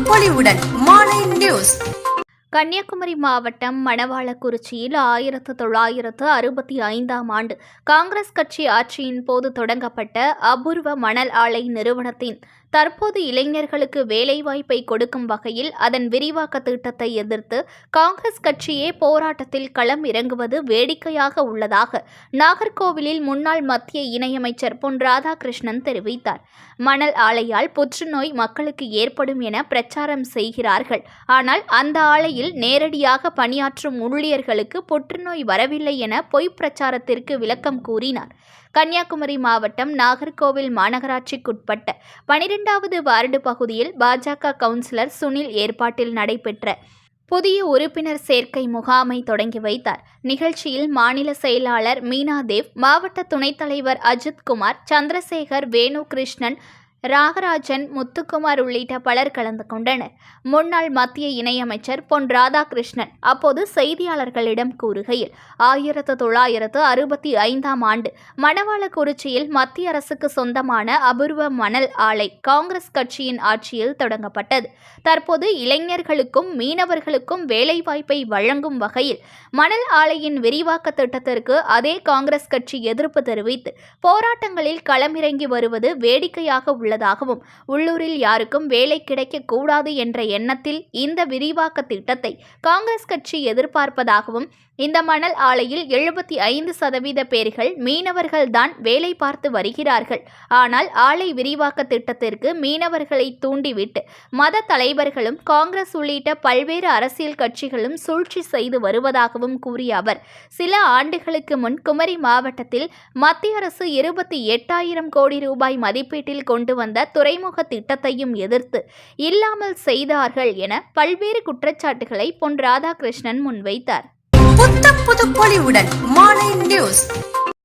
பொலிவுடன் மாலை நியூஸ். கன்னியாகுமரி மாவட்டம் மணவாளக்குறிச்சியில் 1965ஆம் ஆண்டு காங்கிரஸ் கட்சி ஆட்சியின் போது தொடங்கப்பட்ட அபூர்வ மணல் ஆலை நிறுவனத்தின் தற்போது இளைஞர்களுக்கு வேலைவாய்ப்பை கொடுக்கும் வகையில் அதன் விரிவாக்க திட்டத்தை எதிர்த்து காங்கிரஸ் கட்சியே போராட்டத்தில் களம் இறங்குவது வேடிக்கையாக உள்ளதாக நாகர்கோவிலில் முன்னாள் மத்திய இணையமைச்சர் பொன் ராதாகிருஷ்ணன் தெரிவித்தார். மணல் ஆலையால் புற்றுநோய் மக்களுக்கு ஏற்படும் என பிரச்சாரம் செய்கிறார்கள். ஆனால் அந்த ஆலையில் நேரடியாக பணியாற்றும் ஊழியர்களுக்கு புற்றுநோய் வரவில்லை என பொய் பிரச்சாரத்திற்கு விளக்கம் கூறினார். கன்னியாகுமரி மாவட்டம் நாகர்கோவில் மாநகராட்சிக்குட்பட்ட 12வது வார்டு பகுதியில் பாஜக கவுன்சிலர் சுனில் ஏற்பாட்டில் நடைபெற்ற புதிய உறுப்பினர் சேர்க்கை முகாமை தொடங்கி வைத்தார். நிகழ்ச்சியில் மாநில செயலாளர் மீனாதேவ், மாவட்ட துணைத் தலைவர் அஜித்குமார், சந்திரசேகர், வேணு கிருஷ்ணன், ராகராஜன், முத்துக்குமார் உள்ளிட்ட பலர் கலந்து கொண்டனர். முன்னாள் மத்திய இணையமைச்சர் பொன் ராதாகிருஷ்ணன் அப்போது செய்தியாளர்களிடம் கூறுகையில், 1965ஆம் ஆண்டு மணவாளக்குறிச்சியில் மத்திய அரசுக்கு சொந்தமான அபூர்வ மணல் ஆலை காங்கிரஸ் கட்சியின் ஆட்சியில் தொடங்கப்பட்டது. தற்போது இளைஞர்களுக்கும் மீனவர்களுக்கும் வேலைவாய்ப்பை வழங்கும் வகையில் மணல் ஆலையின் விரிவாக்க திட்டத்திற்கு அதே காங்கிரஸ் கட்சி எதிர்ப்பு தெரிவித்து போராட்டங்களில் களமிறங்கி வருவது வேடிக்கையாக உள்ளதாகவும், உள்ளூரில் யாருக்கும் வேலை கிடைக்க கூடாது என்ற எண்ணத்தில் இந்த விரிவாக்க திட்டத்தை காங்கிரஸ் கட்சி எதிர்பார்ப்பதாகவும், இந்த மணல் ஆலையில் 75% பேர்கள் மீனவர்கள்தான் வேலை பார்த்து வருகிறார்கள். ஆனால் ஆலை விரிவாக்க திட்டத்திற்கு மீனவர்களை தூண்டிவிட்டு மத தலைவர்களும் காங்கிரஸ் உள்ளிட்ட பல்வேறு அரசியல் கட்சிகளும் சூழ்ச்சி செய்து வருவதாகவும் கூறிய அவர், சில ஆண்டுகளுக்கு முன் குமரி மாவட்டத்தில் மத்திய அரசு 28,000 கோடி ரூபாய் மதிப்பீட்டில் கொண்டு வந்த துறைமுக திட்டத்தையும் எதிர்த்து இல்லாமல் செய்தார்கள் என பல்வேறு குற்றச்சாட்டுகளை பொன் ராதாகிருஷ்ணன் முன்வைத்தார். புது பொலிவுடன் மாலை நியூஸ்.